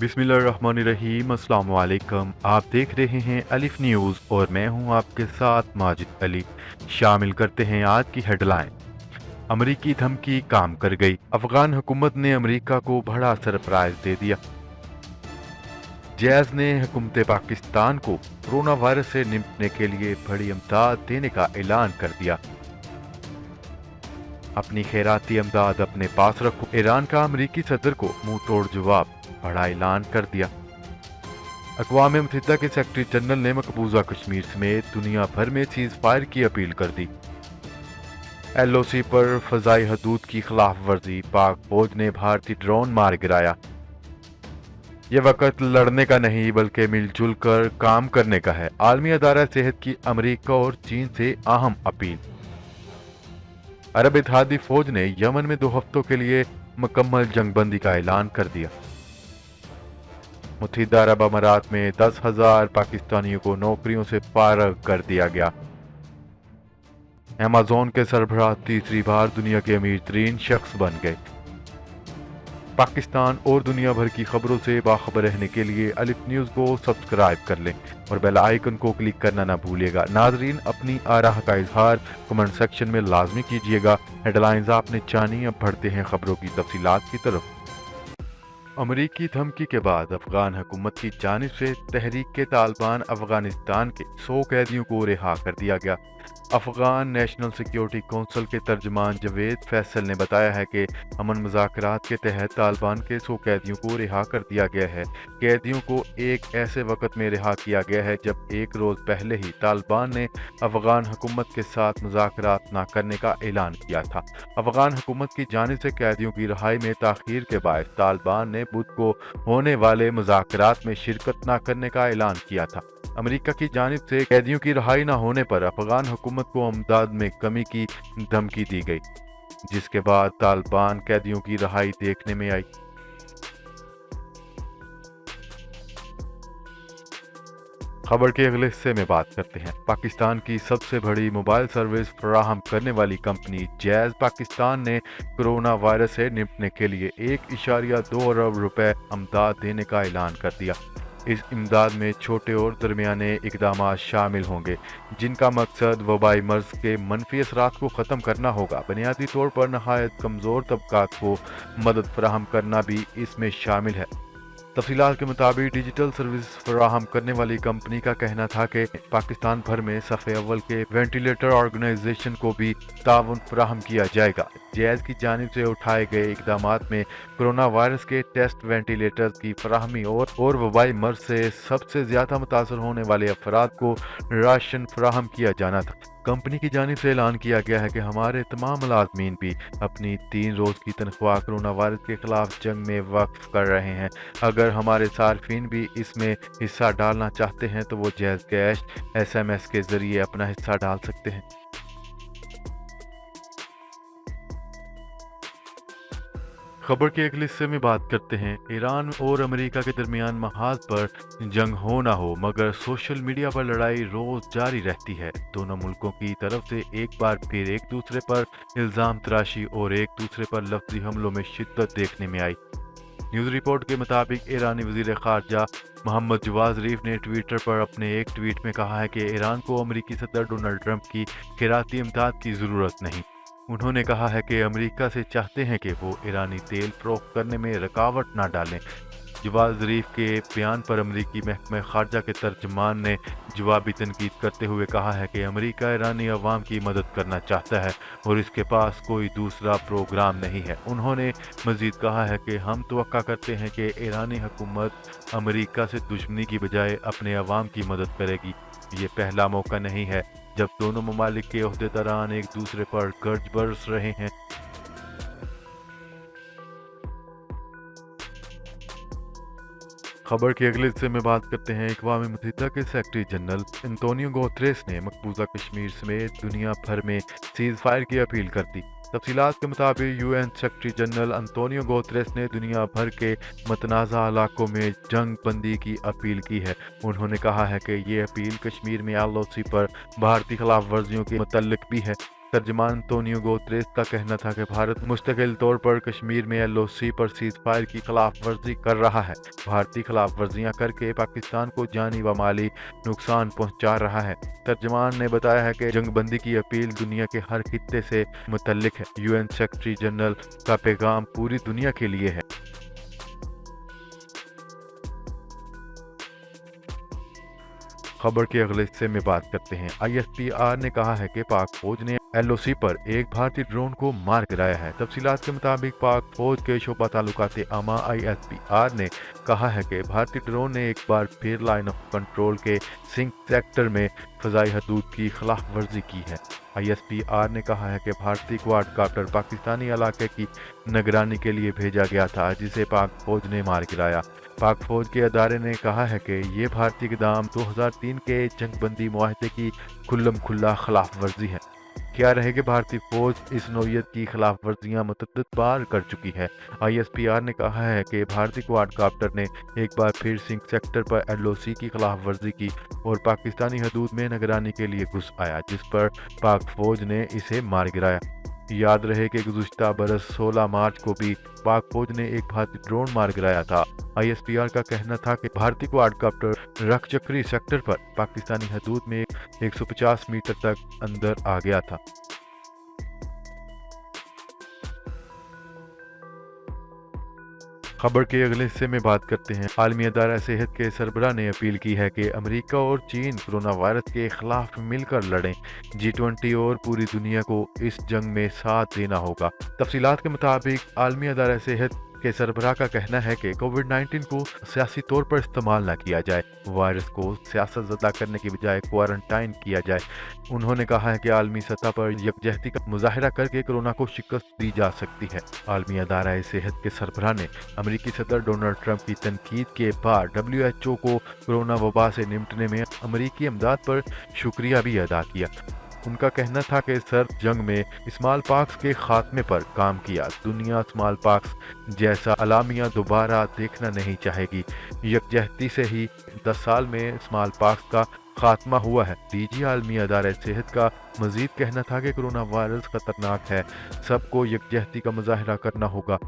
बिस्मिल्लाहिर्रहमानिर्रहीम। अस्सलाम वालेकुम। आप देख रहे हैं अलिफ न्यूज़ और मैं हूं आपके साथ माजिद अली। शामिल करते हैं आज की हेडलाइन। अमरीकी धमकी काम कर गई। अफगान हुकूमत ने अमरीका को बड़ा सरप्राइज दे दिया। जैज ने हुकूमत पाकिस्तान को कोरोना वायरस से निपटने के लिए बड़ी इमदाद देने का ऐलान कर दिया। अपनी खैराती इमदाद अपने पास रखो। ईरान का अमरीकी सदर को मुंह तोड़ जवाब, बड़ा ऐलान कर दिया। अक़वाम मुत्तहिदा के सेक्रेटरी जनरल ने मकबूजा कश्मीर समेत दुनिया भर में सीज फायर की अपील कर दी। LOC पर फजाई हदूद की खिलाफ वर्जी, पाक फौज ने भारतीय ड्रोन मार गिराया। ये वक्त लड़ने का नहीं बल्कि मिलजुल कर काम करने का है। आलमी अदारा सेहत की अमरीका और चीन से अहम अपील। अरब इत्तेहादी फौज ने यमन में 2 हफ्तों के लिए मुकम्मल जंगबंदी का ऐलान कर दिया। मुत्तहिदा अरब अमारात में 10,000 पाकिस्तानियों को नौकरियों से फारग कर दिया गया। अमेज़न के सरबराह तीसरी बार दुनिया के अमीर तरीन शख्स बन गए। पाकिस्तान और दुनिया भर की खबरों से बाखबर रहने के लिए अलिफ न्यूज़ को सब्सक्राइब कर लें और बेल आइकन को क्लिक करना ना भूलिएगा। नाजरीन, अपनी आराह का इजहार कमेंट सेक्शन में लाजमी कीजिएगा। हेडलाइंस आपने जानी, अब बढ़ते हैं खबरों की तफसीलात की तरफ। अमरीकी धमकी के बाद अफगान हुकूमत की जानिब से तहरीक तालिबान अफगानिस्तान के 100 कैदियों को रिहा कर दिया गया। अफगान नेशनल सिक्योरिटी कौंसिल के तर्जमान जवेद फैसल ने बताया है कि अमन मुज़ाकरात के तहत तालिबान के 100 कैदियों को रिहा कर दिया गया है। कैदियों को एक ऐसे वक्त में रिहा किया गया है जब एक रोज़ पहले ही तालिबान ने अफगान हुकूमत के साथ मुज़ाकरात न करने का ऐलान किया था। अफगान हुकूमत की जानिब से कैदियों की रिहाई में ताख़ीर के बायस तालिबान ने बुध को होने वाले मुज़ाकरात में शिरकत न करने का ऐलान किया था। अमेरिका की जानिब से कैदियों की रिहाई न होने पर अफगान हुकूमत को अमदाद में कमी की धमकी दी गई, जिसके बाद तालिबान कैदियों की रिहाई देखने में आई। खबर के अगले हिस्से में बात करते हैं। पाकिस्तान की सबसे बड़ी मोबाइल सर्विस फराहम करने वाली कंपनी जैज पाकिस्तान ने कोरोना वायरस से निपटने के लिए 1.2 अरब रुपए अमदाद देने का ऐलान कर दिया। इस इमदाद में छोटे और दरमियाने इकदाम शामिल होंगे, जिनका मकसद वबाई मर्ज के मनफी असरात को ख़त्म करना होगा। बुनियादी तौर पर नहायत कमज़ोर तबकात को मदद फराहम करना भी इसमें शामिल है। तफसीलात के मुताबिक डिजिटल सर्विस फराहम करने वाली कंपनी का कहना था कि पाकिस्तान भर में सफ़े अव्वल के वेंटिलेटर ऑर्गेनाइजेशन को भी ताउन फराहम किया जाएगा। जैज की जानिब से उठाए गए इकदामात में कोरोना वायरस के टेस्ट वेंटिलेटर्स की फराहमी और वबाई मर्ज से सबसे ज़्यादा मुतासर होने वाले अफराद को राशन फराहम किया जाना था। कंपनी की जानिब से ऐलान किया गया है कि हमारे तमाम मुलाजमीन भी अपनी 3 रोज़ की तनख्वाह कोरोना वायरस के खिलाफ जंग में वक्फ कर रहे हैं। अगर हमारे सार्फिन भी इसमें हिस्सा डालना चाहते हैं तो वो जैज़ कैश SMS के ज़रिए अपना हिस्सा डाल सकते हैं। खबर के अगले हिस्से में बात करते हैं। ईरान और अमेरिका के दरमियान महाज पर जंग हो ना हो, मगर सोशल मीडिया पर लड़ाई रोज जारी रहती है। दोनों मुल्कों की तरफ से एक बार फिर एक दूसरे पर इल्ज़ाम तराशी और एक दूसरे पर लफ्ज़ी हमलों में शिद्दत देखने में आई। न्यूज़ रिपोर्ट के मुताबिक ईरानी वज़ीर ख़ारजा मोहम्मद जवाद ज़रीफ ने ट्विटर पर अपने एक ट्वीट में कहा है कि ईरान को अमेरिकी सदर डोनाल्ड ट्रंप की खैराती इमदाद की ज़रूरत नहीं। उन्होंने कहा है कि अमेरिका से चाहते हैं कि वो ईरानी तेल फ़रोख्त करने में रुकावट ना डालें। जवाद ज़रीफ के बयान पर अमेरिकी महकमा ख़ारजा के तर्जमान ने जवाबी तनकीद करते हुए कहा है कि अमेरिका ईरानी अवाम की मदद करना चाहता है और इसके पास कोई दूसरा प्रोग्राम नहीं है। उन्होंने मज़ीद कहा है कि हम तवक्का करते हैं कि ईरानी हुकूमत अमेरिका से दुश्मनी की बजाय अपने अवाम की मदद करेगी। ये पहला मौका नहीं है जब दोनों ममालिक के ओहदेदारान एक दूसरे पर गर्ज बरस रहे हैं। खबर के अगले हिस्से में बात करते हैं। अक़वाम मुत्तहिदा के सेक्रेटरी जनरल एंटोनियो गुतेरेस ने मकबूजा कश्मीर समेत दुनिया भर में सीज़ फायर की अपील कर दी। तफसीलात के मुताबिक UN secretary general Antonio Guterres ने दुनिया भर के मतनाज़ा इलाकों में जंग बंदी की अपील की है। उन्होंने कहा है कि ये अपील कश्मीर में LOC पर भारतीय खिलाफ वर्जियों के मुतल्लिक भी है। तर्जमान अंतोनियो गुतेरेस का कहना था कि भारत मुस्तकिल तौर पर कश्मीर में LOC पर सीज फायर की खिलाफ वर्जी कर रहा है। भारतीय खिलाफ वर्जियां करके पाकिस्तान को जानी व माली नुकसान पहुंचा रहा है। तर्जमान ने बताया है कि जंगबंदी की अपील दुनिया के हर खित्ते से मुतल्लिक है। UN सेक्रेटरी जनरल का पैगाम पूरी दुनिया के लिए है। खबर के अगले हिस्से में बात करते हैं। ISPR ने कहा है कि पाक फौज ने LOC पर एक भारतीय ड्रोन को मार गिराया है। तफसीलात के मुताबिक पाक फौज के शोबा ताल्लुकात आमा ISPR ने कहा है कि भारतीय ड्रोन ने एक बार फिर लाइन ऑफ कंट्रोल के सिंक सेक्टर में फ़ज़ाई हदूद की खिलाफ वर्जी की है। ISPR ने कहा है कि भारतीय क्वाडकाप्टर पाकिस्तानी इलाके की निगरानी के लिए भेजा गया था, जिसे पाक फौज ने मार गिराया। पाक फौज के अदारे ने कहा है कि ये भारतीय इक़दाम 2003 के जंगबंदी मुआहदे की खुल्लम खुल्ला खिलाफ वर्जी है। क्या रहे कि भारतीय फौज इस नौयत की खिलाफ वर्जियाँ मुतअद्दिद बार कर चुकी है। ISPR ने कहा है कि भारतीय क्वाडकाप्टर ने एक बार फिर सिंक सेक्टर पर LOC की खिलाफ वर्जी की और पाकिस्तानी हदूद में निगरानी के लिए घुस आया, जिस पर पाक फौज ने इसे मार गिराया। याद रहे कि गुज़िश्ता बरस 16 मार्च को भी पाक फौज ने एक भारतीय ड्रोन मार गिराया था। ISPR का कहना था कि भारतीय क्वाडकाप्टर रखचक्री सेक्टर पर पाकिस्तानी हदूद में 150 मीटर तक अंदर आ गया था। खबर के अगले हिस्से में बात करते हैं। आलमी अदारा सेहत के सरबराह ने अपील की है कि अमेरिका और चीन कोरोना वायरस के खिलाफ मिलकर लड़ें। G20 और पूरी दुनिया को इस जंग में साथ देना होगा। तफसीलात के मुताबिक आलमी अदारा सेहत के सरबराह का कहना है कि कोविड-19 को सियासी तौर पर इस्तेमाल न किया जाए, वायरस को सियासत ज़दा करने की बजाय क्वारंटाइन किया जाए। उन्होंने कहा है कि आलमी सतह पर यकजहती का मुजाहरा करके कोरोना को शिकस्त दी जा सकती है। आलमी अदारा सेहत के सरबराह ने अमेरिकी सदर डोनाल्ड ट्रंप की तनकीद के बाद WHO को कोरोना वबा से निपटने में अमेरिकी इमदाद पर शुक्रिया भी अदा किया। उनका कहना था कि सर्द जंग में स्मॉल पॉक्स के खात्मे पर काम किया। दुनिया स्मॉल पॉक्स जैसा अलामिया दोबारा देखना नहीं चाहेगी। यकजहती से ही 10 साल में स्मॉल पॉक्स का खात्मा हुआ है। DG आलमी अदारे सेहत का मजीद कहना था कि कोरोना वायरस खतरनाक है, सबको यकजहती का मुजाहरा करना होगा।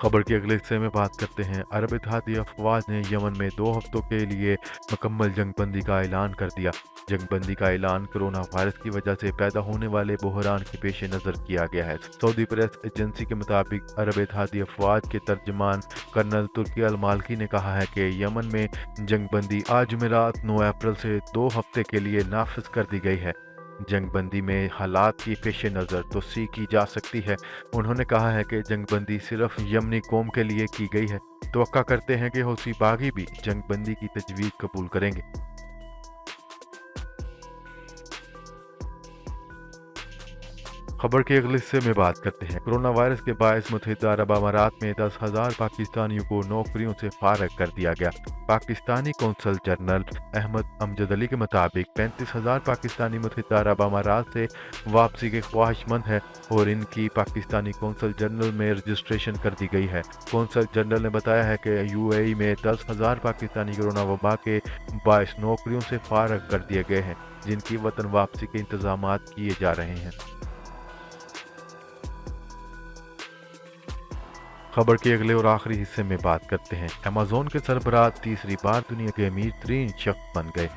खबर के अगले हिस्से में बात करते हैं। अरब इत्तेहादी अफवाज ने यमन में 2 हफ्तों के लिए मुकम्मल जंगबंदी का ऐलान कर दिया। जंगबंदी का ऐलान कोरोना वायरस की वजह से पैदा होने वाले बहरान के पेश नज़र किया गया है। सऊदी प्रेस एजेंसी के मुताबिक अरब इत्तेहादी अफवाज के तर्जमान कर्नल तुर्की अल मालकी ने कहा है कि यमन में जंगबंदी आज जुमेरात 9 अप्रैल से 2 हफ्ते के लिए नाफिज कर दी गई है। जंगबंदी में हालात की पेश नज़र तोसी की जा सकती है। उन्होंने कहा है कि जंगबंदी सिर्फ यमनी कौम के लिए की गई है। तवक्का करते हैं कि हौसी बागी भी जंगबंदी की तजवीज़ कबूल करेंगे। खबर के अगले हिस्से में बात करते हैं। कोरोना वायरस के बायस मुत्तहिदा अरब अमारात में 10,000 पाकिस्तानियों को नौकरियों से फारग कर दिया गया। पाकिस्तानी कौंसल जनरल अहमद अमजद अली के मुताबिक 35,000 पाकिस्तानी मुत्तहिदा अरब अमारात से वापसी के ख्वाहिशमंद है और इनकी पाकिस्तानी कौंसल जनरल में रजिस्ट्रेशन कर दी गई है। कौंसल जनरल ने बताया है कि UAE में 10,000 पाकिस्तानी कोरोना वबा के बायस नौकरियों से फारग कर दिए गए हैं, जिनकी वतन वापसी के इंतजामात किए जा रहे हैं। खबर के अगले और आखिरी हिस्से में बात करते हैं। अमेज़न के सरबराह तीसरी बार दुनिया के अमीर तरीन शख्स बन गए।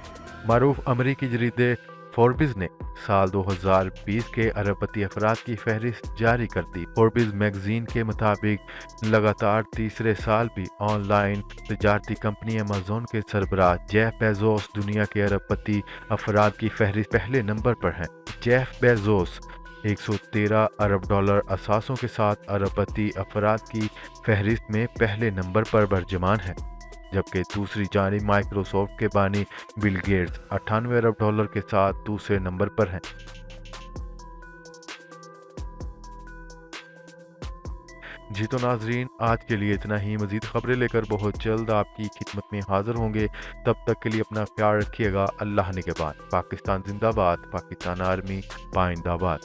मारूफ अमरीकी जरीदे फोर्ब्स ने साल 2020 के अरबपति अफराद की फहरिस्त जारी कर दी। फोर्ब्स मैगजीन के मुताबिक लगातार तीसरे साल भी ऑनलाइन तजारती कंपनी अमेज़न के सरबराह जेफ बेजोस दुनिया के अरबपति अफराद की फहरिस्त पहले नंबर पर हैं। जेफ बेजोस 113 अरब डॉलर असासों के साथ अरबपति अफराद की फहरिस्त में पहले नंबर पर बरजमान है, जबकि दूसरी जानिब माइक्रोसॉफ्ट के बानी बिल गेट्स 98 अरब डॉलर के साथ दूसरे नंबर पर हैं। जी तो नाजरीन, आज के लिए इतना ही। मजीद खबरें लेकर बहुत जल्द आपकी खिदमत में हाजिर होंगे। तब तक के लिए अपना ख्याल रखिएगा। अल्लाह निगहबान। पाकिस्तान जिंदाबाद। पाकिस्तान आर्मी पाइंदाबाद।